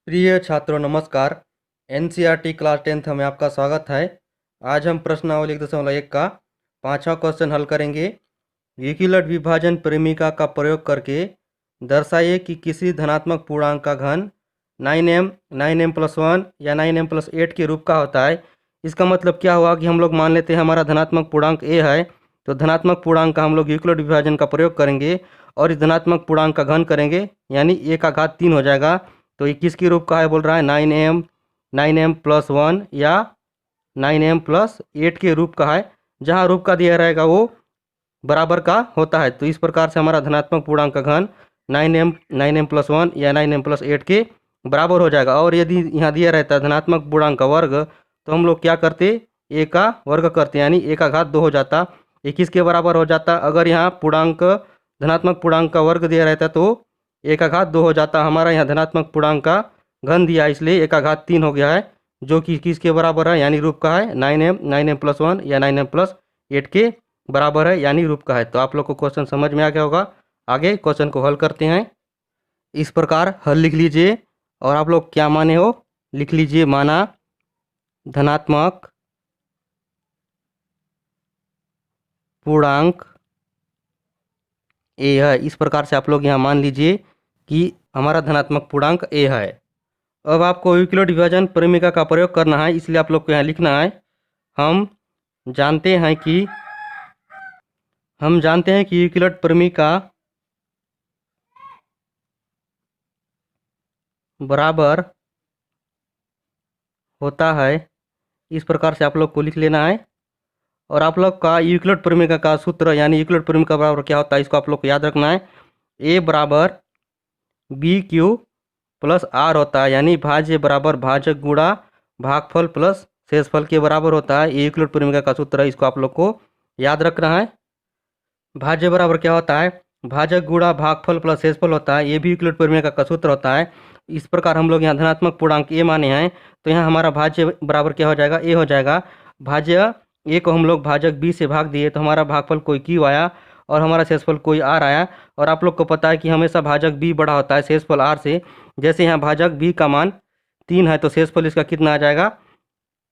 प्रिय छात्रों नमस्कार। एनसीईआरटी क्लास 10th में आपका स्वागत है। आज हम प्रश्नावली 1.1 का 5वां क्वेश्चन हल करेंगे। यूक्लिड विभाजन परिमिका का प्रयोग करके दर्शाइए कि किसी धनात्मक पूर्णांक का घन 9m 9m+1 या 9m+8 के रूप का होता है। इसका मतलब क्या हुआ कि हम लोग मान लेते हैं हमारा धनात्मक पूर्णांक a है, तो धनात्मक पूर्णांक का हम लोग यूक्लिड विभाजन का प्रयोग करेंगे और इस धनात्मक पूर्णांक का घन करेंगे, यानी a का घात 3 हो जाएगा। तो ये किसके रूप का है बोल रहा है, 9m+1 या 9m+8 के रूप का है। जहाँ रूप का दिया रहेगा वो बराबर का होता है। तो इस प्रकार से हमारा धनात्मक पूर्णांक का घन 9m+1 या 9m+8 के बराबर हो जाएगा। और यदि यहाँ दिया रहता है धनात्मक पूर्णांक का वर्ग, तो हम लोग क्या करते, a का वर्ग करते, यानी a का घात 2 हो जाता। 21 के बराबर हो जाता। अगर यहाँ पूर्णांक धनात्मक पूर्णांक का वर्ग दिया रहता तो a का घात 2 हो जाता। हमारा यहाँ धनात्मक पूर्णांक का घन दिया, इसलिए a का घात 3 हो गया है, जो कि किसके बराबर है, यानी रूप का है 9m+1 या 9m+8 के बराबर है, यानी रूप का है। तो आप लोग को क्वेश्चन समझ में आ गया होगा। आगे क्वेश्चन को हल करते हैं। इस प्रकार हल लिख लीजिए और आप लोग क्या माने हो लिख लीजिए। माना धनात्मक पूर्णांक a है। इस प्रकार से आप लोग यहाँ मान लीजिए कि हमारा धनात्मक पूर्णांक a है। अब आपको यूक्लिड विभाजन परिमिका का प्रयोग करना है, इसलिए आप लोग को यहाँ लिखना है। हम जानते हैं कि यूक्लिड परिमिका बराबर होता है। इस प्रकार से आप लोग को लिख लेना है। और आप लोग का यूक्लिड परिमिका का सूत्र, यानी यूक्लिड परिमिका बराबर क्या होता है, इसको आप लोग को याद रखना है। a बराबर b³ + r होता है, यानी भाज्य बराबर भाजक गुणा भागफल प्लस शेषफल के बराबर होता है। ये यूक्लिड परिमिका का सूत्र है, इसको आप लोग को याद रखना है। भाज्य बराबर क्या होता है, भाजक गुणा भागफल प्लस शेषफल होता है। ये भी यूक्लिड परिमिका का सूत्र होता है। इस प्रकार हम लोग यहाँ धनात्मक पूर्णांक a माने हैं, तो यहाँ हमारा भाज्य बराबर क्या हो जाएगा, a हो जाएगा। भाज्य a को हम लोग भाजक b से भाग दिए, तो हमारा भागफल कोई q आया और हमारा शेषफल कोई r आया। और आप लोग को पता है कि हमेशा भाजक b बड़ा होता है शेषफल r से। जैसे यहाँ भाजक b का मान 3 है, तो शेषफल इसका कितना आ जाएगा,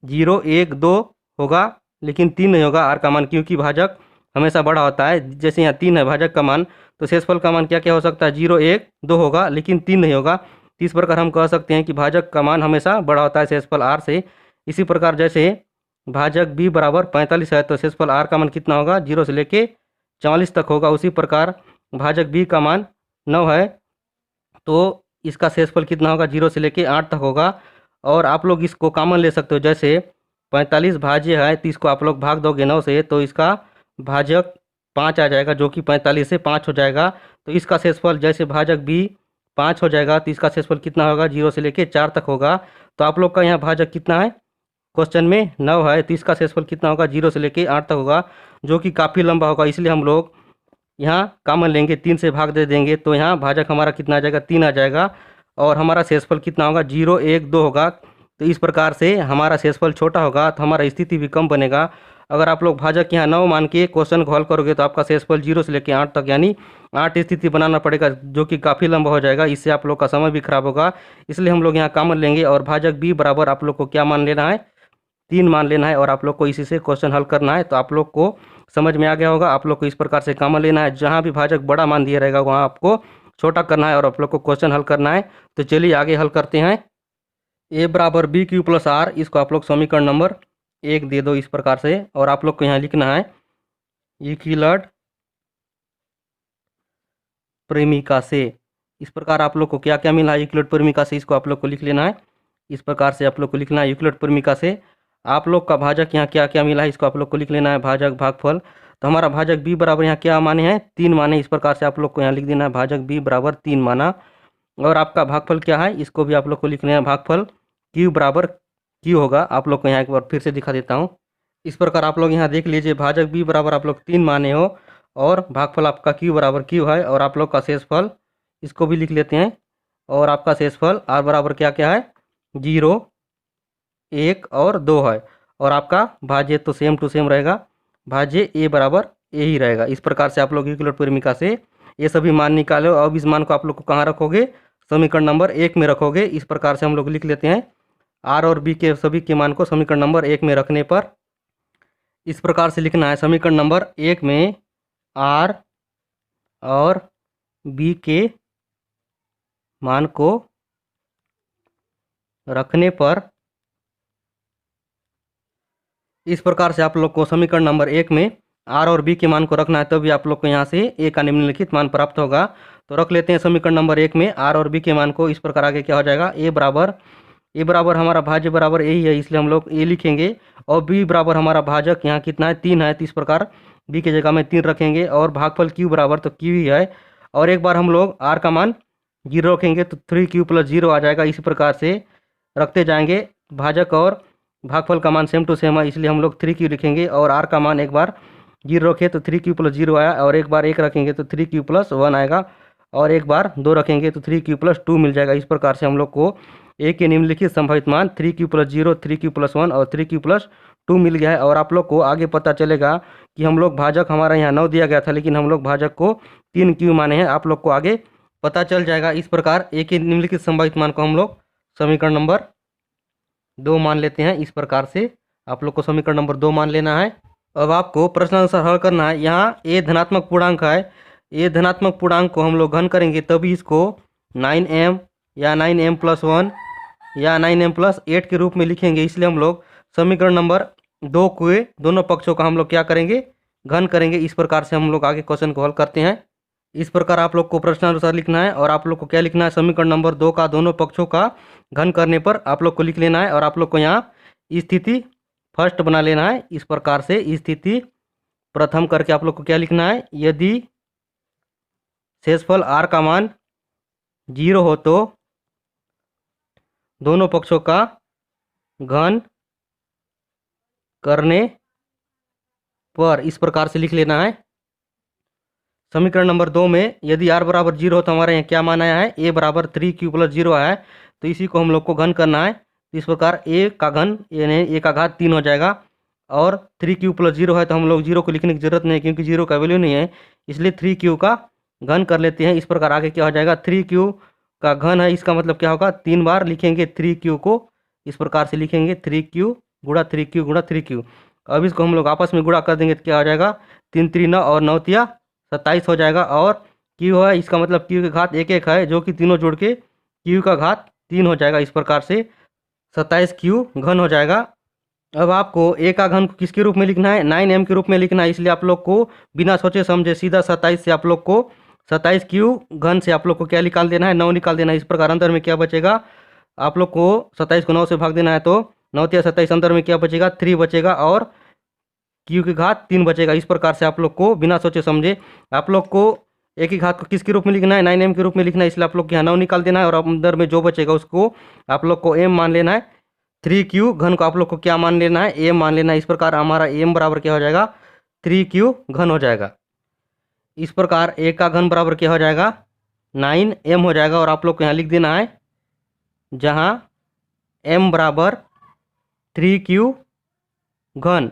0 1 2 होगा, लेकिन 3 नहीं होगा r का मान, क्योंकि भाजक हमेशा बड़ा होता है। जैसे यहाँ 3 है भाजक का मान, तो शेषफल का मान क्या क्या हो सकता है, 0 1 2 होगा, लेकिन 3 नहीं होगा। इस प्रकार हम कह सकते हैं कि भाजक का मान हमेशा बड़ा होता है शेषफल r से। इसी प्रकार जैसे भाजक b बराबर 45 है, तो शेषफल r का मान कितना होगा, 0 से लेके 44 तक होगा। उसी प्रकार भाजक b का मान 9 है, तो इसका शेषफल कितना होगा, 0 से लेके 8 तक होगा। और आप लोग इसको कॉमन ले सकते हो। जैसे 45 भाज्य है, तो इसको आप लोग भाग दोगे 9 से, तो इसका भाजक 5 आ जाएगा, जो कि 45 से 5 हो जाएगा। तो इसका शेषफल जैसे भाजक b 5 हो जाएगा, तो इसका शेषफल कितना होगा, 0 से लेके 4 तक होगा। तो आप लोग का यहाँ भाजक कितना है, क्वेश्चन में 9 है, तो इसका शेषफल कितना होगा, 0 से लेके 8 तक होगा, जो कि काफ़ी लंबा होगा। इसलिए हम लोग यहाँ कॉमन लेंगे, 3 से भाग दे देंगे, तो यहाँ भाजक हमारा कितना आ जाएगा, 3 आ जाएगा। और हमारा शेषफल कितना होगा, 0 1 2 होगा। तो इस प्रकार से हमारा शेषफल छोटा होगा, तो हमारा स्थिति भी कम बनेगा। अगर आप लोग भाजक यहाँ 9 मान के क्वेश्चन को हल करोगे, तो आपका शेषफल 0 से लेकर 8 तक, यानी 8 स्थिति बनाना पड़ेगा, जो कि काफ़ी लंबा हो जाएगा। इससे आप लोग का समय भी खराब होगा। इसलिए हम लोग यहाँ कॉमन लेंगे और भाजक b बराबर आप लोग को क्या मान लेना है, 3 मान लेना है। और आप लोग को इसी से क्वेश्चन हल करना है। तो आप लोग को समझ में आ गया होगा। आप लोग को इस प्रकार से कॉमन लेना है, जहाँ भी भाजक बड़ा मान दिया रहेगा वहाँ आपको छोटा करना है और आप लोग को क्वेश्चन हल करना है। तो चलिए आगे हल करते हैं। a बराबर b³ + r, इसको आप लोग समीकरण नंबर 1 दे दो इस प्रकार से। और आप लोग को यहाँ लिखना है यूक्लिड परिमिका से। इस प्रकार आप लोग को क्या क्या मिला है यूक्लिड परिमिका से, इसको आप लोग को लिख लेना है। इस प्रकार से आप लोग को लिखना है यूक्लिड परिमिका से। आप लोग का भाजक यहाँ क्या क्या मिला है, इसको आप लोग को लिख लेना है, भाजक भागफल। तो हमारा भाजक b बराबर यहाँ क्या माने हैं, 3 माने। इस प्रकार से आप लोग को यहाँ लिख देना है, भाजक b बराबर 3 माना। और आपका भागफल क्या है, इसको भी आप लोग को लिख लेना है, भागफल q बराबर q होगा। आप लोग को यहाँ एक बार फिर से दिखा देता हूँ। इस प्रकार आप लोग यहाँ देख लीजिए, भाजक b बराबर आप लोग 3 माने हो और भागफल आपका q बराबर q है। और आप लोग का शेषफल इसको भी लिख लेते हैं। और आपका शेषफल r बराबर क्या क्या है, 0 1 और 2 है। और आपका भाज्य तो सेम टू सेम रहेगा, भाज्य a बराबर a ही रहेगा। इस प्रकार से आप लोग यूक्लिड परिमिका से ये सभी मान निकालो। अब इस मान को आप लोग को कहाँ रखोगे, समीकरण नंबर 1 में रखोगे। इस प्रकार से हम लोग लिख लेते हैं। आर और बी के सभी के मान को समीकरण नंबर 1 में रखने पर इस प्रकार से लिखना है। समीकरण नंबर 1 में आर और बी के मान को रखने पर इस प्रकार से आप लोग को समीकरण नंबर 1 में आर और बी के मान को रखना है, तभी आप लोग को यहाँ से ए का निम्नलिखित मान प्राप्त होगा। तो रख लेते हैं समीकरण नंबर 1 में आर और बी के मान को। इस प्रकार आगे क्या हो जाएगा, ए बराबर हमारा भाज्य बराबर ए ही है, इसलिए हम लोग ए लिखेंगे। और बी बराबर हमारा भाजक यहाँ कितना है, 3 है, तो इस प्रकार बी की जगह में 3 रखेंगे। और भागफल क्यू बराबर तो क्यू ही है। और एक बार हम लोग आर का मान 0 रखेंगे तो 3q + 0 आ जाएगा। इसी प्रकार से रखते जाएंगे। भाजक और भागफल का मान सेम टू सेम है, इसलिए हम लोग 3q लिखेंगे। और आर का मान एक बार 0 रखें तो 3q + 0 आया, और एक बार 1 रखेंगे तो 3q + 1 आएगा, और एक बार 2 रखेंगे तो 3q + 2 मिल जाएगा। इस प्रकार से हम लोग को ए के निम्नलिखित संभावित मान 3q + 0, 3q + 1 और 3q + 2 मिल गया है। और आप लोग को आगे पता चलेगा कि हम लोग भाजक हमारा यहाँ 9 दिया गया था, लेकिन हम लोग भाजक को 3q माने हैं। आप लोग को आगे पता चल जाएगा। इस प्रकार ए के निम्नलिखित संभावित मान को हम लोग समीकरण नंबर 2 मान लेते हैं। इस प्रकार से आप लोग को समीकरण नंबर 2 मान लेना है। अब आपको प्रश्नानुसार हल करना है। यहाँ ए धनात्मक पूर्णांक है, ए धनात्मक पूर्णांक को हम लोग घन करेंगे, तभी इसको 9m या 9m + 1 या 9m + 8 के रूप में लिखेंगे। इसलिए हम लोग समीकरण नंबर 2 के दोनों पक्षों का हम लोग क्या करेंगे, घन करेंगे। इस प्रकार से हम लोग आगे क्वेश्चन को हल करते हैं। इस प्रकार आप लोग को प्रश्नानुसार लिखना है, और आप लोग को क्या लिखना है, समीकरण नंबर 2 का दोनों पक्षों का घन करने पर आप लोग को लिख लेना है। और आप लोग को यहाँ स्थिति फर्स्ट बना लेना है। इस प्रकार से स्थिति प्रथम करके आप लोग को क्या लिखना है, यदि शेषफल आर का मान 0 हो तो दोनों पक्षों का घन करने पर इस प्रकार से लिख लेना है। समीकरण नंबर 2 में यदि r बराबर 0 हो तो हमारे यहाँ क्या मान आया है, a बराबर 3q + 0 आया है, तो इसी को हम लोग को घन करना है। इस प्रकार a का घन यानी a का घात 3 हो जाएगा। और 3q + 0 है तो हम लोग 0 को लिखने की जरूरत नहीं है, क्योंकि 0 का वैल्यू नहीं है, इसलिए 3q का घन कर लेते हैं। इस प्रकार आगे क्या हो जाएगा, 3q का घन है, इसका मतलब क्या होगा, 3 बार लिखेंगे 3q को। इस प्रकार से लिखेंगे 3q गुणा 3q गुणा 3q। अब इसको हम लोग आपस में गुणा कर देंगे तो क्या हो जाएगा, 3 3 9 और 9 तिया 27 हो जाएगा। और q है, इसका मतलब q के घात 1 1 है, जो कि तीनों जोड़ के q का घात 3 हो जाएगा। इस प्रकार से 27q घन हो जाएगा। अब आपको a का घन किसके रूप में लिखना है, 9m के रूप में लिखना है। इसलिए आप लोग को बिना सोचे समझे सीधा 27 से आप लोग को 27q घन से आप लोग को क्या निकाल देना है, 9 निकाल देना है। इस प्रकार अंदर में क्या बचेगा, आप लोग को 27 को 9 से भाग देना है, तो 9 तिया 27, अंदर में क्या बचेगा, 3 बचेगा, और q की घात 3 बचेगा। इस प्रकार से आप लोग को बिना सोचे समझे आप लोग को a की घात को किसके रूप में लिखना है, 9m के रूप में लिखना है। इसलिए आप लोग यहाँ 9 निकाल देना है, और अंदर में जो बचेगा उसको आप लोग को m मान लेना है। 3q घन को आप लोग को क्या मान लेना है, m मान लेना है। इस प्रकार हमारा m बराबर क्या हो जाएगा, 3q घन हो जाएगा। इस प्रकार a का घन बराबर क्या हो जाएगा, 9m हो जाएगा। और आप लोग को यहाँ लिख देना है, जहाँ m बराबर 3q घन।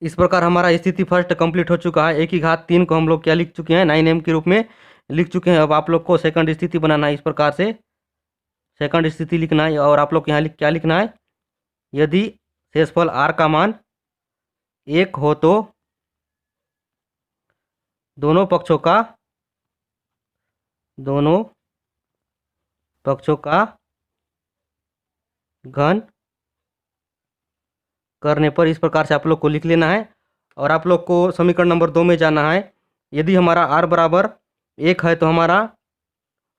इस प्रकार हमारा स्थिति फर्स्ट कंप्लीट हो चुका है। a की घात 3 को हम लोग क्या लिख चुके हैं, 9m के रूप में लिख चुके हैं। अब आप लोग को सेकंड स्थिति बनाना है। इस प्रकार से सेकंड स्थिति लिखना है, और आप लोग को यहाँ क्या लिखना है, यदि शेषफल r का मान 1 हो तो दोनों पक्षों का घन करने पर इस प्रकार से आप लोग को लिख लेना है। और आप लोग को समीकरण नंबर 2 में जाना है। यदि हमारा r बराबर 1 है तो हमारा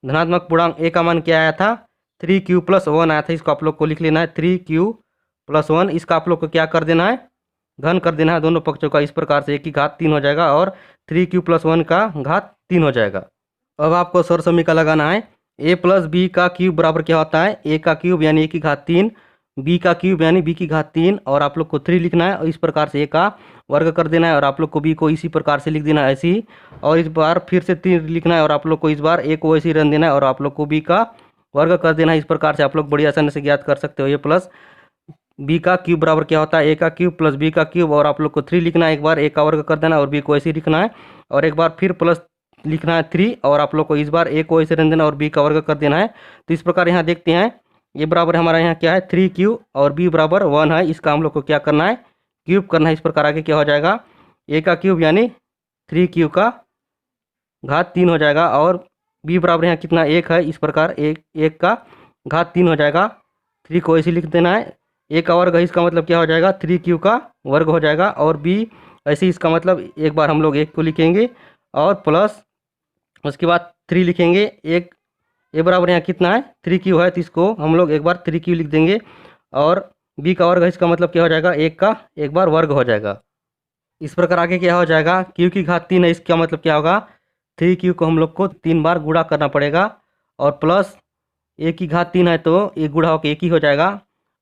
धनात्मक पूर्णांक a का मान क्या आया था, 3q + 1 आया था। इसको आप लोग को लिख लेना है, 3q + 1। इसका आप लोग को क्या कर देना है, घन कर देना है दोनों पक्षों का। इस प्रकार से a की घात 3 हो जाएगा, और 3q + 1 का घात 3 हो जाएगा। अब आपको सर समीकरण लगाना है। a + b का क्यूब बराबर क्या होता है, a का क्यूब यानी a की घात 3, b का क्यूब यानी b की घात 3, और आप लोग को 3 लिखना है। और इस प्रकार से a का वर्ग कर देना है, और आप लोग को b को इसी प्रकार से लिख देना है, ऐसे ही। और इस बार फिर से 3 लिखना है, और आप लोग को इस बार a को ऐसे ही रन देना है, और आप लोग को b का वर्ग कर देना है। इस प्रकार से आप लोग बड़ी आसानी से ज्ञात कर सकते हो। a + b का क्यूब बराबर क्या होता है, a का क्यूब + b का क्यूब। और आप लोग को 3 लिखना है, एक बार a का वर्ग कर देना, और b को ऐसे ही लिखना है, और एक बार फिर लिखना है 3 और आप लोग को इस बार ए को ऐसे रहने देना और बी का वर्ग कर देना है। तो इस प्रकार यहाँ देखते हैं ए बराबर हमारा यहाँ क्या है 3q और बी बराबर 1 है। इसका हम लोग को क्या करना है क्यूब करना है। इस प्रकार आगे क्या हो जाएगा ए का क्यूब यानी 3q का घात 3 हो जाएगा और बी बराबर यहाँ कितना 1 है। इस प्रकार एक का घात 3 हो जाएगा। 3 को ऐसे लिख देना है। ए का वर्ग है इसका मतलब क्या हो जाएगा 3q का वर्ग हो जाएगा और बी ऐसे इसका मतलब एक बार हम लोग 1 को लिखेंगे और प्लस उसके बाद 3 लिखेंगे। एक ए बराबर यहाँ कितना है 3q है तो इसको हम लोग एक बार 3q लिख देंगे और बी का वर्ग है इसका मतलब क्या हो जाएगा 1 का एक बार वर्ग हो जाएगा। इस प्रकार आगे क्या हो जाएगा q की घात 3 है। इसका मतलब क्या होगा 3q को हम लोग को 3 बार गुणा करना पड़ेगा और प्लस ए की घात 3 है तो एक गुणा होकर 1 ही हो जाएगा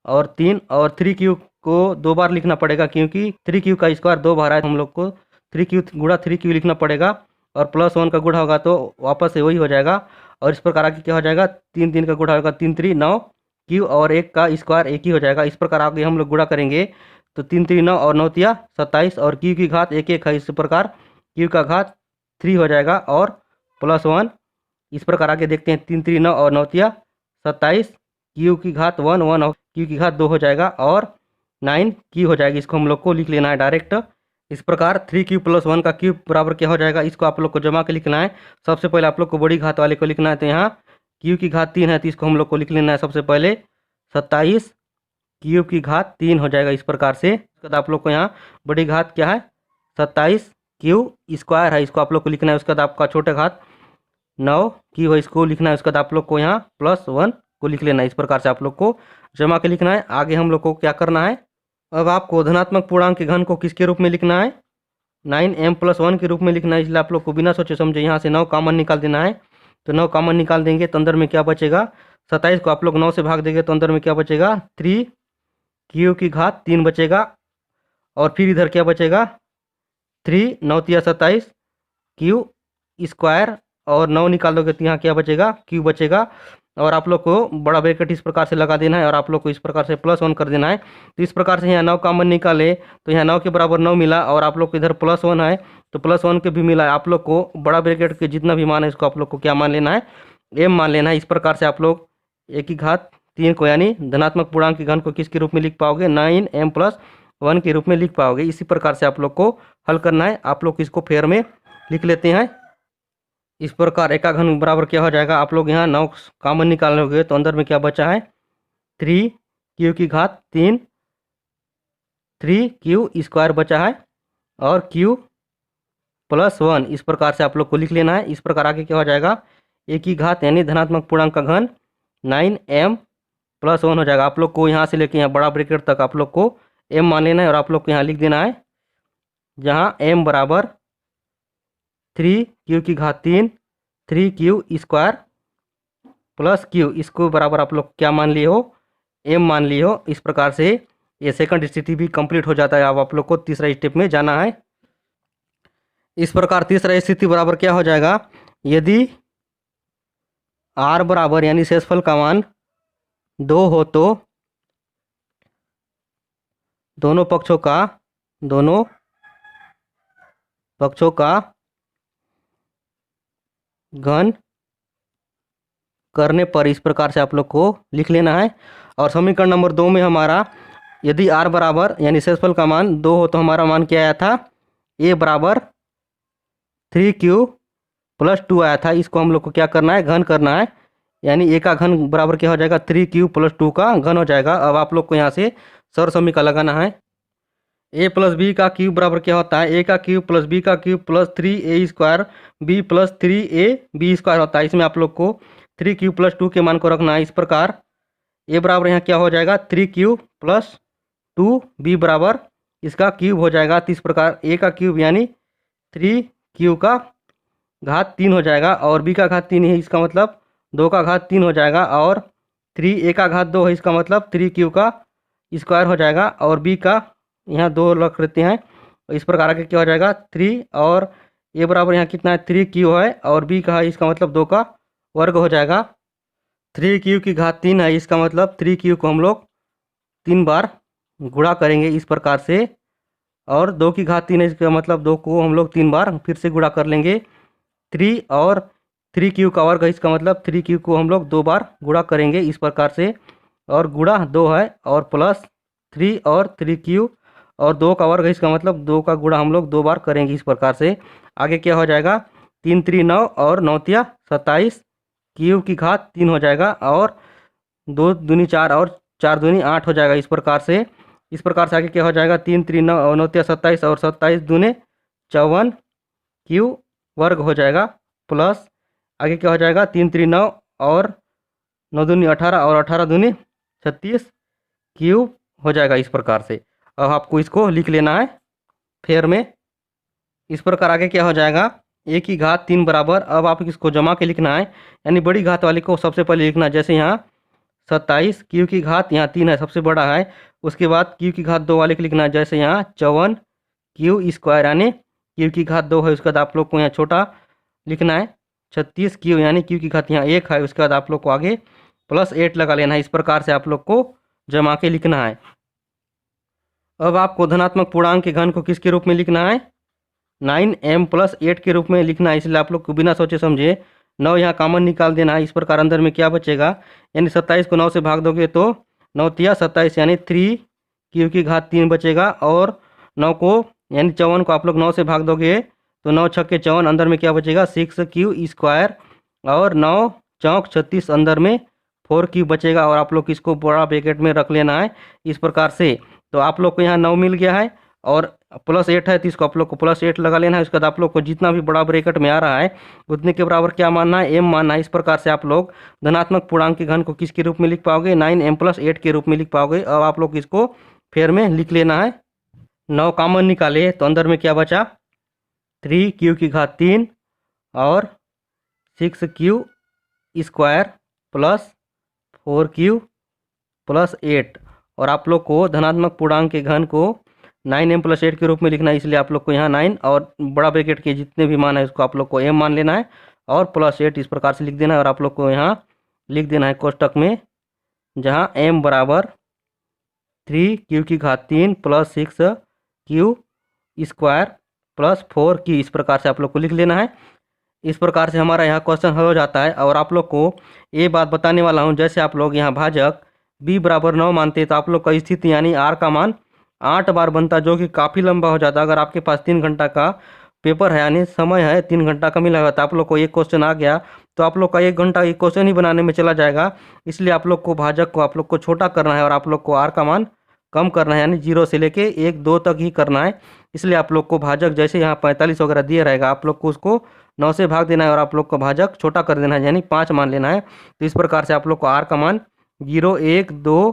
और 3 और 3q को 2 बार लिखना पड़ेगा क्योंकि 3q का स्क्वायर 2 बार है तो हम लोग को 3q गुणा 3q लिखना पड़ेगा और प्लस 1 का गुणा होगा तो वापस से वही हो जाएगा। और इस प्रकार आगे क्या हो जाएगा 3 का गुणा होगा 3 3 9 q और 1 का स्क्वायर 1 ही हो जाएगा। इस प्रकार आगे हम लोग गुणा करेंगे तो 3 3 9 और 9 तिया 27 और q की घात 1 1 है। इस प्रकार q का घात 3 हो जाएगा और प्लस 1। इस प्रकार आगे देखते हैं 3 3 9 और 9 तिया 27 q की घात 1 1 और q की घात 2 हो जाएगा और 9 q हो जाएगी। इसको हम लोग को लिख लेना है डायरेक्ट। इस प्रकार 3q + 1 का क्यूब बराबर क्या हो जाएगा इसको आप लोग को जमा के लिखना है। सबसे पहले आप लोग को बड़ी घात वाले को लिखना है तो यहाँ q की घात 3 है तो इसको हम लोग को लिख लेना है सबसे पहले 27 q की घात 3 हो जाएगा। इस प्रकार से उसके बाद आप लोग को यहाँ बड़ी घात क्या है 27 q स्क्वायर है इसको आप लोग को लिखना है। उसके बाद आपका छोटा घात 9 q है इसको लिखना है। उसके बाद आप लोग को यहाँ +1 को लिख लेना है। इस प्रकार से आप लोग को जमा के लिखना है। आगे हम लोग को क्या करना है अब आपको धनात्मक पूर्णांक के घन को किसके रूप में लिखना है 9m + 1 के रूप में लिखना है। इसलिए आप लोग को बिना सोचे समझे यहाँ से 9 कॉमन निकाल देना है। तो 9 कॉमन निकाल देंगे तो अंदर में क्या बचेगा 27 को आप लोग 9 से भाग देंगे तो अंदर में क्या बचेगा 3q की घात 3 बचेगा और फिर इधर क्या बचेगा 3 9 तिया 27 q स्क्वायर और 9 निकाल दोगे तो यहाँ क्या बचेगा q बचेगा। और आप लोग को बड़ा ब्रैकेट इस प्रकार से लगा देना है और आप लोग को इस प्रकार से +1 कर देना है। तो इस प्रकार से यहाँ 9 कॉमन निकाले तो यहाँ 9 के बराबर 9 मिला और आप लोग को इधर +1 है तो +1 के भी मिला है। आप लोग को बड़ा ब्रैकेट के जितना भी मान है इसको आप लोग को क्या मान लेना है m मान लेना है। इस प्रकार से आप लोग a की घात 3 को यानी धनात्मक पूर्णांक के घन को किसके रूप में लिख पाओगे 9m + 1 के रूप में लिख पाओगे। इसी प्रकार से आप लोग को हल करना है। आप लोग इसको फेयर में लिख लेते हैं। इस प्रकार a का घन बराबर क्या हो जाएगा आप लोग यहाँ 9 कॉमन निकालोगे तो अंदर में क्या बचा है 3q की घात 3 3q स्क्वायर बचा है और q + 1 इस प्रकार से आप लोग को लिख लेना है। इस प्रकार आगे क्या हो जाएगा a की घात यानी धनात्मक पूर्णांक का घन 9m + 1 हो जाएगा। आप लोग को यहाँ से लेके यहाँ बड़ा ब्रैकेट तक आप लोग को m मान लेना है और आप लोग को यहाँ लिख देना है जहाँ m बराबर 3q की घात 3 3q स्क्वायर + q इसको बराबर आप लोग क्या मान लिए हो m मान लिए हो। इस प्रकार से ये सेकंड स्थिति भी कंप्लीट हो जाता है। अब आप लोग को तीसरा स्टेप में जाना है। इस प्रकार तीसरा स्थिति बराबर क्या हो जाएगा यदि r बराबर यानी शेषफल का मान 2 हो तो दोनों पक्षों का घन करने पर इस प्रकार से आप लोग को लिख लेना है। और समीकरण नंबर 2 में हमारा यदि r बराबर यानी शेषफल का मान 2 हो तो हमारा मान क्या आया था a बराबर 3q + 2 आया था। इसको हम लोग को क्या करना है घन करना है यानी a का घन बराबर क्या हो जाएगा 3q + 2 का घन हो जाएगा। अब आप लोग को यहाँ से सर समीकरण लगाना है। a + b का क्यूब बराबर क्या होता है a का क्यूब + b का क्यूब + 3a² b + 3ab² होता है। इसमें आप लोग को 3q + 2 के मान को रखना है। इस प्रकार a बराबर यहाँ क्या हो जाएगा 3q + 2b बराबर इसका क्यूब हो जाएगा। तो इस प्रकार a का क्यूब यानी 3q का घात 3 हो जाएगा और b का घात 3 है इसका मतलब 2 का घात 3 हो जाएगा और 3a का घात 2 है इसका मतलब 3q का स्क्वायर हो जाएगा और b का यहाँ 2 रख लेते हैं। इस प्रकार आगे क्या हो जाएगा 3 और a बराबर यहाँ कितना है 3q है और b का है इसका मतलब 2 का वर्ग हो जाएगा। 3q की घात 3 है इसका मतलब 3q को हम लोग 3 बार गुणा करेंगे इस प्रकार से और 2 की घात 3 है इसका मतलब 2 को हम लोग 3 बार फिर से गुणा कर लेंगे। 3 और 3q का वर्ग है, इसका मतलब 3q को हम लोग 2 बार गुणा करेंगे इस प्रकार से, और गुणा 2 है, और प्लस 3 और 3q और 2 का वर्ग है, इसका मतलब 2 का गुणा हम लोग 2 बार करेंगे इस प्रकार से। आगे क्या हो जाएगा, 3 3 9 और 9 तिया 27, क्यू की घात 3 हो जाएगा, और 2 दूनी 4 और 4 दूनी 8 हो जाएगा इस प्रकार से। इस प्रकार से आगे क्या हो जाएगा, 3 3 9 और 9 तिया 27 और 27 दूने 54 क्यू वर्ग हो जाएगा, प्लस आगे क्या हो जाएगा, 3 3 9 और 9 दूनी 18 और 18 दूनी 36 क्यूब हो जाएगा इस प्रकार से। अब आपको इसको लिख लेना है फेयर में। इस प्रकार आगे क्या हो जाएगा, ए की घात 3 बराबर, अब आप इसको जमा के लिखना है, यानी बड़ी घात वाले को सबसे पहले लिखना है। जैसे यहाँ 27 क्यू की घात यहाँ 3 है, सबसे बड़ा है, उसके बाद क्यू की घात 2 वाले को लिखना है। जैसे यहाँ 54 क्यू स्क्वायर, यानी क्यू की घात 2 है, उसके बाद आप लोग को यहाँ छोटा लिखना है 36 क्यू, यानी क्यू की घात यहाँ 1 है, उसके बाद आप लोग को आगे प्लस 8 लगा लेना है। इस प्रकार से आप लोग को जमा के लिखना है। अब आपको धनात्मक पूर्णांक के घन को किसके रूप में लिखना है, 9m + 8 के रूप में लिखना है। इसलिए आप लोग को बिना सोचे समझे 9 यहाँ कॉमन निकाल देना है। इस प्रकार अंदर में क्या बचेगा, यानी 27 को 9 से भाग दोगे तो 9 तिया 27, यानी 3 क्यू की घात 3 बचेगा, और 9 को यानी 54 को आप लोग 9 से भाग दोगे तो 9 छक्के 54, अंदर में क्या बचेगा 6 क्यू स्क्वायर, और 9 चौक 36, अंदर में 4 क्यू बचेगा, और आप लोग इसको बड़ा ब्रैकेट में रख लेना है इस प्रकार से। तो आप लोग को यहाँ 9 मिल गया है, और प्लस 8 है, तो इसको आप लोग को प्लस 8 लगा लेना है। उसके बाद आप लोग को जितना भी बड़ा ब्रैकेट में आ रहा है उतने के बराबर क्या मानना है, m मानना है। इस प्रकार से आप लोग धनात्मक पूर्णांक के घन को किसके रूप में लिख पाओगे, 9m + 8 के रूप में लिख पाओगे। अब आप लोग इसको फेयर में लिख लेना है। 9 कॉमन निकाले तो अंदर में क्या बचा, 3 क्यू की घात 3 और 6 क्यू स्क्वायर प्लस 4 क्यू + 8, और आप लोग को धनात्मक पूर्णांक के घन को 9m + 8 के रूप में लिखना है। इसलिए आप लोग को यहाँ 9 और बड़ा ब्रैकेट के जितने भी मान है उसको आप लोग को m मान लेना है, और प्लस 8 इस प्रकार से लिख देना है। और आप लोग को यहाँ लिख देना है कोष्टक में, जहाँ m बराबर 3 क्यू की घात 3 + 6 क्यू स्क्वायर प्लस 4 क्यू, इस प्रकार से आप लोग को लिख लेना है। इस प्रकार से हमारा यहाँ क्वेश्चन हल हो जाता है। और आप लोग को ये बात बताने वाला हूँ, जैसे आप लोग यहाँ भाजक b बराबर 9 मानते हैं तो आप लोग का स्थिति यानी r का मान 8 बार बनता, जो कि काफ़ी लंबा हो जाता। अगर आपके पास 3 घंटा का पेपर है, यानी समय है 3 घंटा का मिला हुआ, तो आप लोग को एक क्वेश्चन आ गया तो आप लोग का 1 घंटा एक क्वेश्चन ही बनाने में चला जाएगा। इसलिए आप लोग को भाजक को आप लोग को छोटा करना है, और आप लोग को r का मान कम करना है, यानी 0 से लेके 1 2 तक ही करना है। इसलिए आप लोग को भाजक जैसे यहाँ 45 वगैरह दिया रहेगा, आप लोग को उसको 9 से भाग देना है, और आप लोग को भाजक छोटा कर देना है, यानी 5 मान लेना है। तो इस प्रकार से आप लोग को r का मान 0 1 2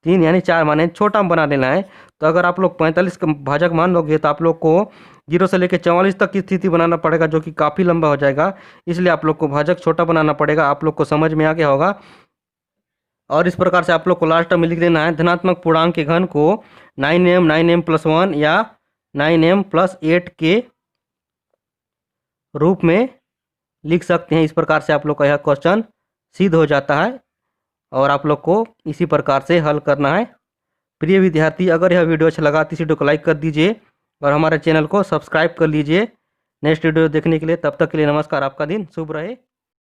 3 यानी 4 माने छोटा बना लेना है। तो अगर आप लोग 45 का भाजक मान लोगे तो आप लोग को 0 से लेकर 44 तक की स्थिति बनाना पड़ेगा, जो कि काफ़ी लंबा हो जाएगा। इसलिए आप लोग को भाजक छोटा बनाना पड़ेगा। आप लोग को समझ में आ गया होगा। और इस प्रकार से आप लोग को लास्ट में लिख देना है, धनात्मक पूर्णांक के घन को 9m + 1 या 9m + 8 के रूप में लिख सकते हैं। इस प्रकार से आप लोग का यह क्वेश्चन सिद्ध हो जाता है, और आप लोग को इसी प्रकार से हल करना है। प्रिय विद्यार्थी, अगर यह वीडियो अच्छा लगा तो इस वीडियो को लाइक कर दीजिए, और हमारे चैनल को सब्सक्राइब कर लीजिए नेक्स्ट वीडियो देखने के लिए। तब तक के लिए नमस्कार, आपका दिन शुभ रहे।